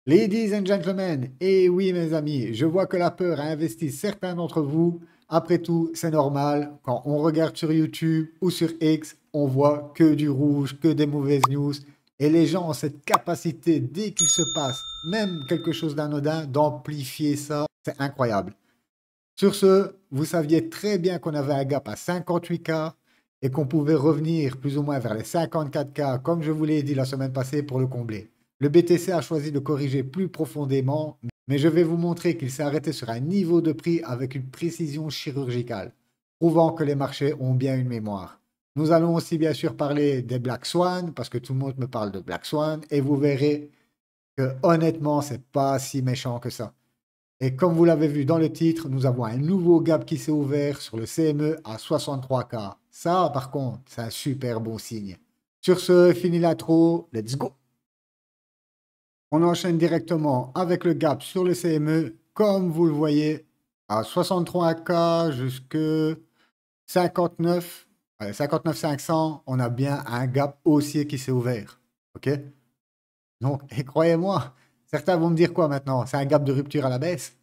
Ladies and gentlemen, et oui mes amis, je vois que la peur a investi certains d'entre vous. Après tout, c'est normal. Quand on regarde sur YouTube ou sur X, on voit que du rouge, que des mauvaises news. Et les gens ont cette capacité, dès qu'il se passe même quelque chose d'anodin, d'amplifier ça. C'est incroyable. Sur ce, vous saviez très bien qu'on avait un gap à 58K et qu'on pouvait revenir plus ou moins vers les 54K, comme je vous l'ai dit la semaine passée, pour le combler. Le BTC a choisi de corriger plus profondément, mais je vais vous montrer qu'il s'est arrêté sur un niveau de prix avec une précision chirurgicale, prouvant que les marchés ont bien une mémoire. Nous allons aussi bien sûr parler des Black Swan, parce que tout le monde me parle de Black Swan, et vous verrez que honnêtement, c'est pas si méchant que ça. Et comme vous l'avez vu dans le titre, nous avons un nouveau gap qui s'est ouvert sur le CME à 63K. Ça, par contre, c'est un super bon signe. Sur ce, fini l'intro, let's go. On enchaîne directement avec le gap sur le CME, comme vous le voyez, à 63K jusque 59, 59 500, on a bien un gap haussier qui s'est ouvert. OK? Donc, et croyez-moi, certains vont me dire quoi maintenant? C'est un gap de rupture à la baisse?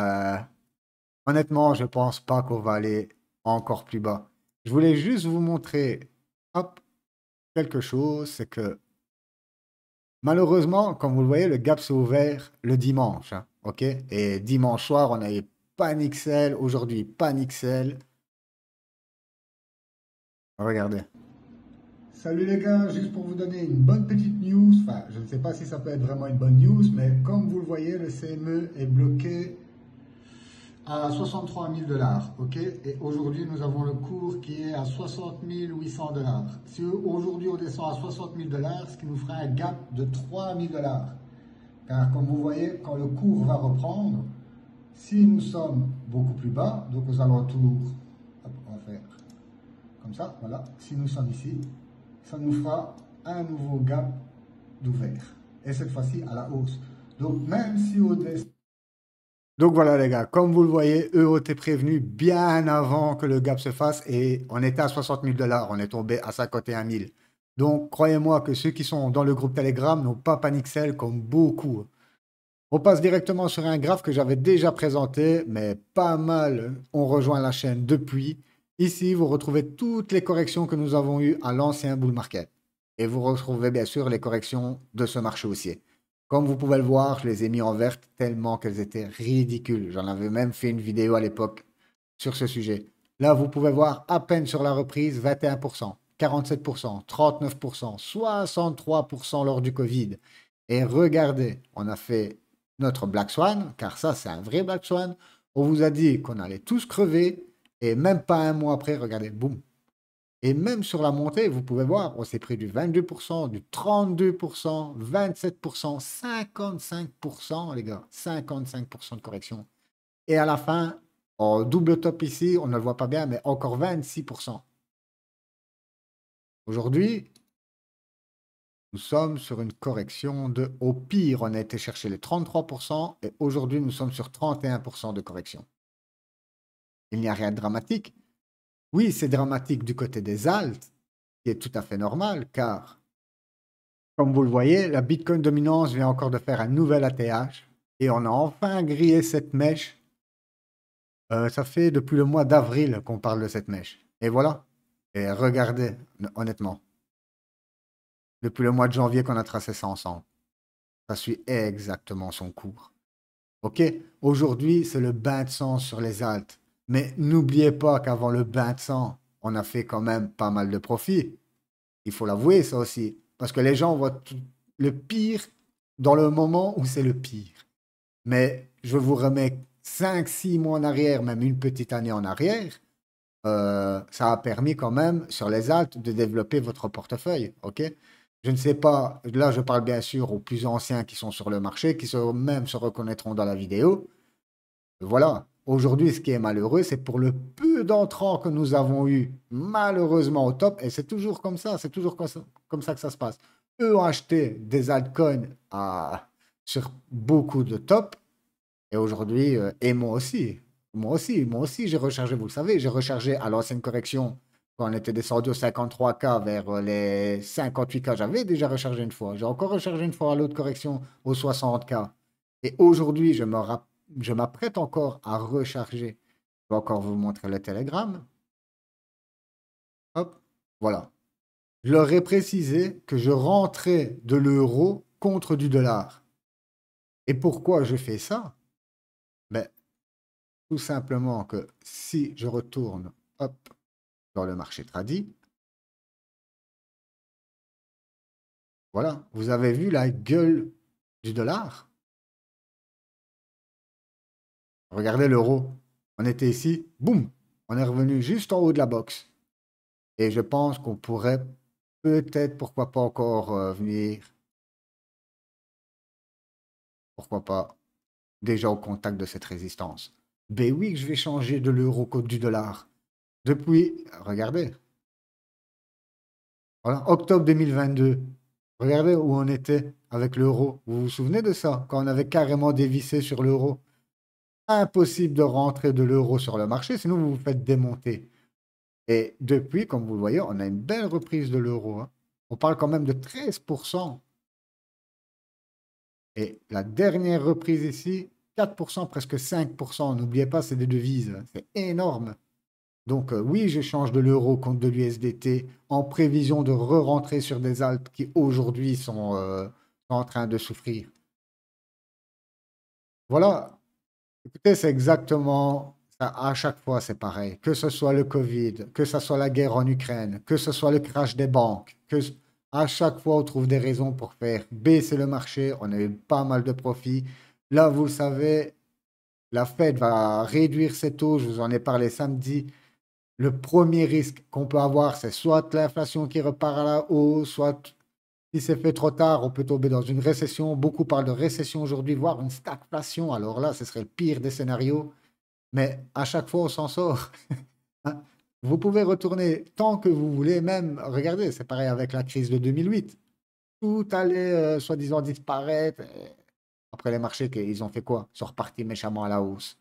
Euh, Honnêtement, je pense pas qu'on va aller encore plus bas. Je voulais juste vous montrer, hop, quelque chose, c'est que malheureusement, comme vous le voyez, le gap s'est ouvert le dimanche, hein, ok? Et dimanche soir, on avait panic sell, aujourd'hui panic sell. Regardez. Salut les gars, juste pour vous donner une bonne petite news, enfin, je ne sais pas si ça peut être vraiment une bonne news, mais comme vous le voyez, le CME est bloqué à 63 000 dollars, ok? Et aujourd'hui, nous avons le cours qui est à 60 800 dollars. Si aujourd'hui on descend à 60 000 dollars, ce qui nous fera un gap de 3 000 dollars. Car comme vous voyez, quand le cours va reprendre, si nous sommes beaucoup plus bas, donc aux alentours, hop, on va faire comme ça, voilà. Si nous sommes ici, ça nous fera un nouveau gap d'ouvert. Et cette fois-ci à la hausse. Donc même si au dessin. Donc voilà les gars, comme vous le voyez, eux ont été prévenus bien avant que le gap se fasse et on était à 60 000 dollars, on est tombé à 51 000. Donc croyez-moi que ceux qui sont dans le groupe Telegram n'ont pas panic sell comme beaucoup. On passe directement sur un graphe que j'avais déjà présenté, mais pas mal ont rejoint la chaîne depuis. Ici, vous retrouvez toutes les corrections que nous avons eues à l'ancien bull market. Et vous retrouvez bien sûr les corrections de ce marché haussier. Comme vous pouvez le voir, je les ai mis en verte tellement qu'elles étaient ridicules. J'en avais même fait une vidéo à l'époque sur ce sujet. Là, vous pouvez voir à peine sur la reprise 21%, 47%, 39%, 63% lors du Covid. Et regardez, on a fait notre Black Swan, car ça, c'est un vrai Black Swan. On vous a dit qu'on allait tous crever, et même pas un mois après, regardez, boum. Et même sur la montée, vous pouvez voir, on s'est pris du 22%, du 32%, 27%, 55%, les gars, 55% de correction. Et à la fin, en double top ici, on ne le voit pas bien, mais encore 26%. Aujourd'hui, nous sommes sur une correction de, au pire, on a été chercher les 33% et aujourd'hui, nous sommes sur 31% de correction. Il n'y a rien de dramatique. Oui, c'est dramatique du côté des alts, qui est tout à fait normal, car, comme vous le voyez, la Bitcoin dominance vient encore de faire un nouvel ATH et on a enfin grillé cette mèche. Ça fait depuis le mois d'avril qu'on parle de cette mèche. Et voilà. Et regardez, honnêtement, depuis le mois de janvier qu'on a tracé ça ensemble. Ça suit exactement son cours. OK? Aujourd'hui, c'est le bain de sang sur les altes. Mais n'oubliez pas qu'avant le bain de sang, on a fait quand même pas mal de profits. Il faut l'avouer, ça aussi. Parce que les gens voient le pire dans le moment où c'est le pire. Mais je vous remets 5, 6 mois en arrière, même une petite année en arrière. Ça a permis quand même sur les altes de développer votre portefeuille. OK? Je ne sais pas, là je parle bien sûr aux plus anciens qui sont sur le marché, qui même se reconnaîtront dans la vidéo. Voilà. Aujourd'hui, ce qui est malheureux, c'est pour le peu d'entrants que nous avons eu, malheureusement au top, et c'est toujours comme ça, c'est toujours comme ça que ça se passe. Eux ont acheté des altcoins sur beaucoup de top, et aujourd'hui, et moi aussi, j'ai rechargé, vous le savez, j'ai rechargé à l'ancienne correction Quand on était descendu aux 53K vers les 58K, j'avais déjà rechargé une fois. J'ai encore rechargé une fois à l'autre correction aux 60K. Et aujourd'hui, je m'apprête encore à recharger. Je vais encore vous montrer le Telegram. Hop, voilà. Je leur ai précisé que je rentrais de l'euro contre du dollar. Et pourquoi je fais ça? Ben, tout simplement que si je retourne, hop, dans le marché tradit, voilà, vous avez vu la gueule du dollar? Regardez l'euro. On était ici, boum, on est revenu juste en haut de la box. Et je pense qu'on pourrait peut-être, pourquoi pas encore venir, pourquoi pas, déjà au contact de cette résistance. Ben oui que je vais changer de l'euro contre du dollar. Depuis, regardez, voilà, octobre 2022. Regardez où on était avec l'euro. Vous vous souvenez de ça? Quand on avait carrément dévissé sur l'euro. Impossible de rentrer de l'euro sur le marché, sinon vous vous faites démonter. Et depuis, comme vous le voyez, on a une belle reprise de l'euro, hein. On parle quand même de 13%. Et la dernière reprise ici, 4%, presque 5%. N'oubliez pas, c'est des devises, hein. C'est énorme. Donc oui, j'échange de l'euro contre de l'USDT en prévision de re-rentrer sur des Alpes qui aujourd'hui sont en train de souffrir. Voilà. Écoutez, c'est exactement ça. À chaque fois, c'est pareil. Que ce soit le Covid, que ce soit la guerre en Ukraine, que ce soit le crash des banques, à chaque fois, on trouve des raisons pour faire baisser le marché. On a eu pas mal de profits. Là, vous le savez, la Fed va réduire ses taux. Je vous en ai parlé samedi. Le premier risque qu'on peut avoir, c'est soit l'inflation qui repart à la hausse, soit si c'est fait trop tard, on peut tomber dans une récession. Beaucoup parlent de récession aujourd'hui, voire une stagflation. Alors là, ce serait le pire des scénarios. Mais à chaque fois, on s'en sort. Hein. Vous pouvez retourner tant que vous voulez, même, regardez, c'est pareil avec la crise de 2008. Tout allait, soi-disant, disparaître. Après les marchés, ils ont fait quoi? Ils sont repartis méchamment à la hausse.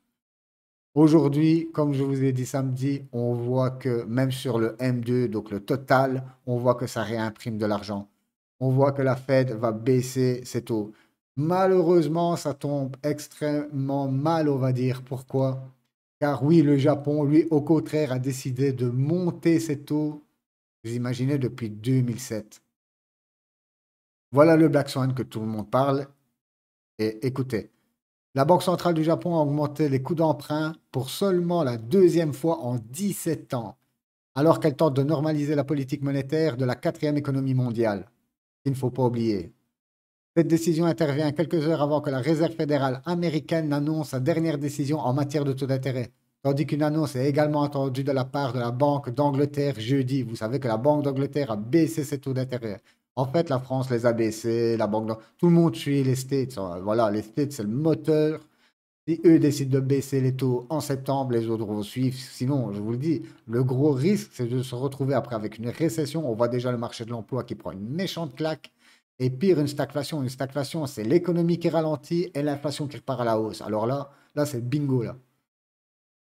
Aujourd'hui, comme je vous ai dit samedi, on voit que même sur le M2, donc le total, on voit que ça réimprime de l'argent. On voit que la Fed va baisser ses taux. Malheureusement, ça tombe extrêmement mal, on va dire. Pourquoi? Car oui, le Japon, lui, au contraire, a décidé de monter ses taux, vous imaginez, depuis 2007. Voilà le Black Swan que tout le monde parle. Et écoutez, la Banque centrale du Japon a augmenté les coûts d'emprunt pour seulement la deuxième fois en 17 ans, alors qu'elle tente de normaliser la politique monétaire de la quatrième économie mondiale. Il ne faut pas oublier. Cette décision intervient quelques heures avant que la Réserve fédérale américaine n'annonce sa dernière décision en matière de taux d'intérêt, tandis qu'une annonce est également attendue de la part de la Banque d'Angleterre jeudi. Vous savez que la Banque d'Angleterre a baissé ses taux d'intérêt. En fait, la France les a baissés, tout le monde suit les States, hein. Voilà, les States, c'est le moteur. Si eux décident de baisser les taux en septembre, les autres vont suivre. Sinon, je vous le dis, le gros risque, c'est de se retrouver après avec une récession. On voit déjà le marché de l'emploi qui prend une méchante claque. Et pire, une stagflation. Une stagflation, c'est l'économie qui ralentit et l'inflation qui repart à la hausse. Alors là, c'est bingo, là.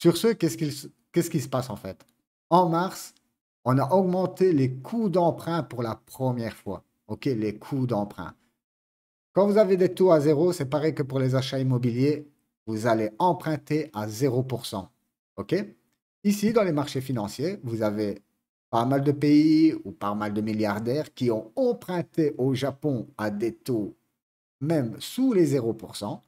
Sur ce, qu'est-ce qui se passe en fait? En mars, on a augmenté les coûts d'emprunt pour la première fois. OK, les coûts d'emprunt. Quand vous avez des taux à zéro, c'est pareil que pour les achats immobiliers, vous allez emprunter à 0%. OK? Ici, dans les marchés financiers, vous avez pas mal de pays ou pas mal de milliardaires qui ont emprunté au Japon à des taux même sous les 0%.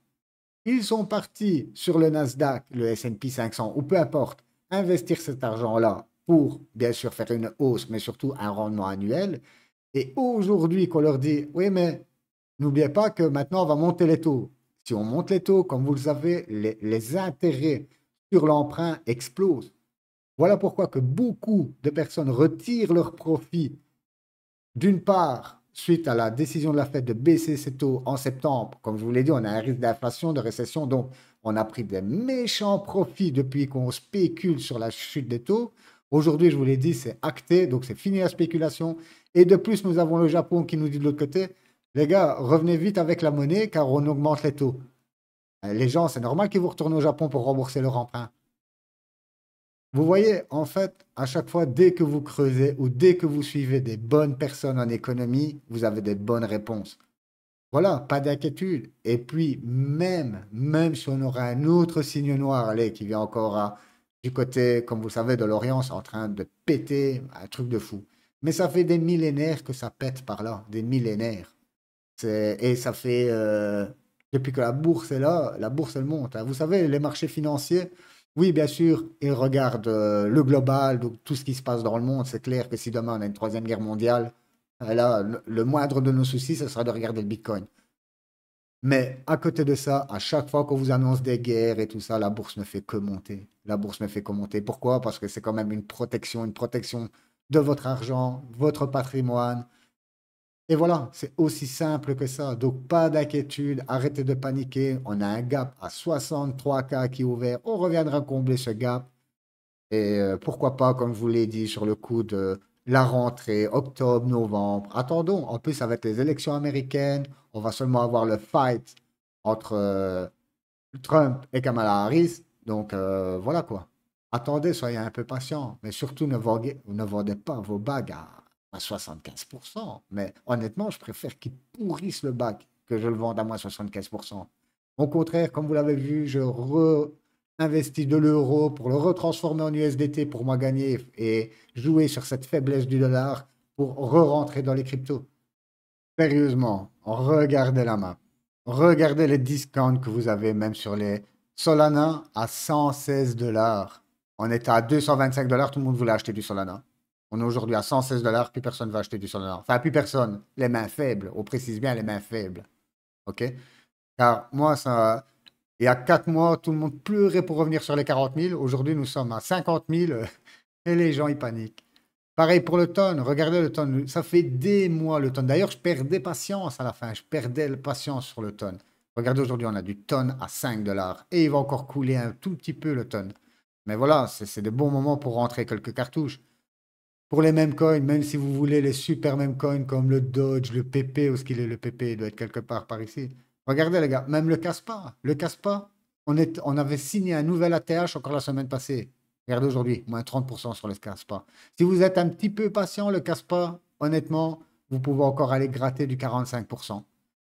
Ils sont partis sur le Nasdaq, le S&P 500 ou peu importe, investir cet argent-là pour bien sûr faire une hausse, mais surtout un rendement annuel. Et aujourd'hui, qu'on leur dit, oui, mais n'oubliez pas que maintenant, on va monter les taux. Si on monte les taux, comme vous le savez, les intérêts sur l'emprunt explosent. Voilà pourquoi que beaucoup de personnes retirent leurs profits, d'une part, suite à la décision de la Fed de baisser ses taux en septembre. Comme je vous l'ai dit, on a un risque d'inflation, de récession, donc on a pris des méchants profits depuis qu'on spécule sur la chute des taux. Aujourd'hui, je vous l'ai dit, c'est acté, donc c'est fini la spéculation. Et de plus, nous avons le Japon qui nous dit de l'autre côté, les gars, revenez vite avec la monnaie car on augmente les taux. Les gens, c'est normal qu'ils vous retournent au Japon pour rembourser leur emprunt. Vous voyez, en fait, à chaque fois, dès que vous creusez ou dès que vous suivez des bonnes personnes en économie, vous avez des bonnes réponses. Voilà, pas d'inquiétude. Et puis, même si on aura un autre signe noir, allez, qui vient encore du côté, comme vous savez, de l'Orient, c'est en train de péter, un truc de fou. Mais ça fait des millénaires que ça pète par là, des millénaires. Et ça fait, depuis que la bourse est là, la bourse, elle monte, hein. Vous savez, les marchés financiers, oui, bien sûr, ils regardent le global, donc tout ce qui se passe dans le monde. C'est clair que si demain on a une troisième guerre mondiale, là, le moindre de nos soucis, ce sera de regarder le Bitcoin. Mais à côté de ça, à chaque fois qu'on vous annonce des guerres et tout ça, la bourse ne fait que monter. La bourse ne fait que monter. Pourquoi? Parce que c'est quand même une protection de votre argent, votre patrimoine. Et voilà, c'est aussi simple que ça. Donc, pas d'inquiétude, arrêtez de paniquer. On a un gap à 63K qui est ouvert. On reviendra combler ce gap. Et pourquoi pas, comme je vous l'ai dit, sur le coup de la rentrée, octobre, novembre. Attendons, en plus, avec les élections américaines, on va seulement avoir le fight entre Trump et Kamala Harris. Donc, voilà quoi. Attendez, soyez un peu patient. Mais surtout, ne vendez pas vos bagues à 75%. Mais honnêtement, je préfère qu'ils pourrissent le bac que je le vende à moins 75%. Au contraire, comme vous l'avez vu, je réinvestis de l'euro pour le retransformer en USDT pour moi gagner et jouer sur cette faiblesse du dollar pour re-rentrer dans les cryptos. Sérieusement, regardez la map. Regardez les discounts que vous avez même sur les Solana à 116 dollars. On était à 225 dollars, tout le monde voulait acheter du Solana. On est aujourd'hui à 116 dollars, plus personne ne va acheter du Solana. Enfin, plus personne. Les mains faibles. On précise bien les mains faibles. OK? Car moi, ça, il y a 4 mois, tout le monde pleurait pour revenir sur les 40 000. Aujourd'hui, nous sommes à 50 000 et les gens, ils paniquent. Pareil pour le tonne. Regardez le tonne. Ça fait des mois le tonne. D'ailleurs, je perdais patience à la fin. Je perdais le patience sur le tonne. Regardez, aujourd'hui, on a du tonne à 5 dollars. Et il va encore couler un tout petit peu le tonne. Mais voilà, c'est des bons moments pour rentrer quelques cartouches. Pour les mêmes coins, même si vous voulez les super mêmes coins comme le Dodge, le PP, où est-ce qu'il est le PP? Il doit être quelque part par ici. Regardez les gars, même le Caspa. Le Caspa, on avait signé un nouvel ATH encore la semaine passée. Regardez aujourd'hui, moins 30% sur le Caspa. Si vous êtes un petit peu patient, le Caspa, honnêtement, vous pouvez encore aller gratter du 45%.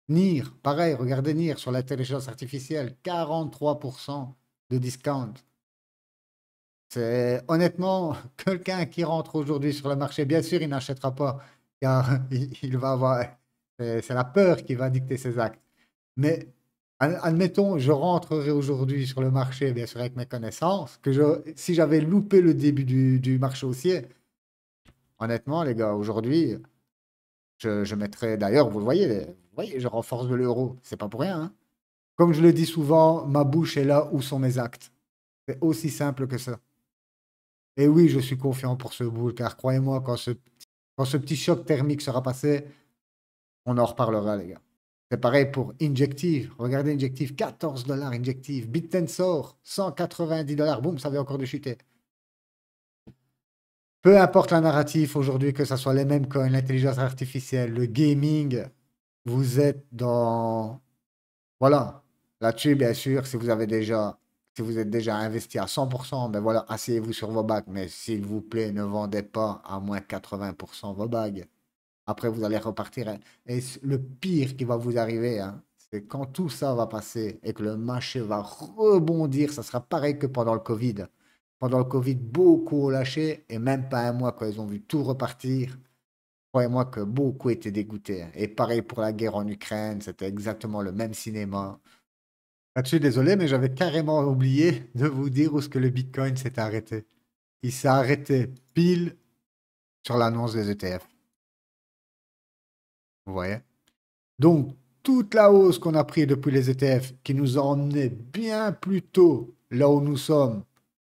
NIR, pareil, regardez NIR sur l'intelligence artificielle, 43% de discount. C'est honnêtement quelqu'un qui rentre aujourd'hui sur le marché. Bien sûr, il n'achètera pas car il va avoir. C'est la peur qui va dicter ses actes. Mais admettons, je rentrerai aujourd'hui sur le marché, bien sûr, avec mes connaissances, si j'avais loupé le début du marché haussier, honnêtement, les gars, aujourd'hui, je mettrais. D'ailleurs, vous voyez, je renforce de l'euro. C'est pas pour rien, hein. Comme je le dis souvent, ma bouche est là où sont mes actes. C'est aussi simple que ça. Et oui, je suis confiant pour ce bull, car croyez-moi, quand ce petit choc thermique sera passé, on en reparlera, les gars. C'est pareil pour Injective. Regardez Injective, 14 dollars Injective. BitTensor, 190 dollars. Boum, ça vient encore de chuter. Peu importe la narrative aujourd'hui, que ce soit les mêmes coins, l'intelligence artificielle, le gaming, vous êtes dans. Voilà. Là-dessus, bien sûr, si vous êtes déjà investi à 100%, ben voilà, asseyez-vous sur vos bagues. Mais s'il vous plaît, ne vendez pas à moins 80% vos bagues. Après, vous allez repartir, hein. Et le pire qui va vous arriver, hein, c'est quand tout ça va passer et que le marché va rebondir, ça sera pareil que pendant le Covid. Pendant le Covid, beaucoup ont lâché et même pas un mois quand ils ont vu tout repartir. Croyez-moi que beaucoup étaient dégoûtés, hein. Et pareil pour la guerre en Ukraine, c'était exactement le même cinéma. Là-dessus, désolé, mais j'avais carrément oublié de vous dire où est-ce que le Bitcoin s'est arrêté. Il s'est arrêté pile sur l'annonce des ETF. Vous voyez? Donc, toute la hausse qu'on a pris depuis les ETF, qui nous a emmené bien plus tôt là où nous sommes,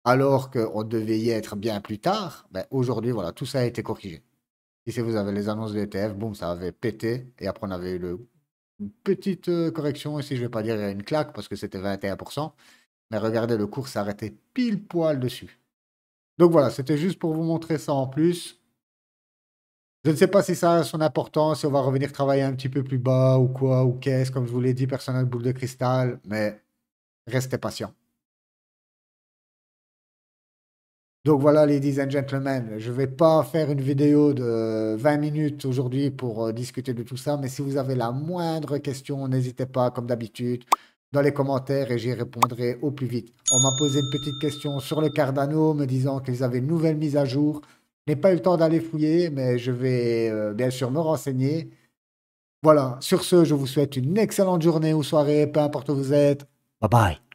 alors qu'on devait y être bien plus tard, ben aujourd'hui, voilà, tout ça a été corrigé. Ici, vous avez les annonces de ETF, boum, ça avait pété, et après, on avait eu une petite correction, ici, je ne vais pas dire une claque, parce que c'était 21%, mais regardez, le cours s'est arrêté pile poil dessus. Donc voilà, c'était juste pour vous montrer ça en plus. Je ne sais pas si ça a son importance, si on va revenir travailler un petit peu plus bas ou quoi, ou qu'est-ce, comme je vous l'ai dit, personnel boule de cristal, mais restez patient. Donc voilà, ladies and gentlemen, je ne vais pas faire une vidéo de 20 minutes aujourd'hui pour discuter de tout ça, mais si vous avez la moindre question, n'hésitez pas, comme d'habitude, dans les commentaires et j'y répondrai au plus vite. On m'a posé une petite question sur le Cardano, me disant qu'ils avaient une nouvelle mise à jour. Je n'ai pas eu le temps d'aller fouiller, mais je vais bien sûr me renseigner. Voilà, sur ce, je vous souhaite une excellente journée ou soirée, peu importe où vous êtes. Bye bye.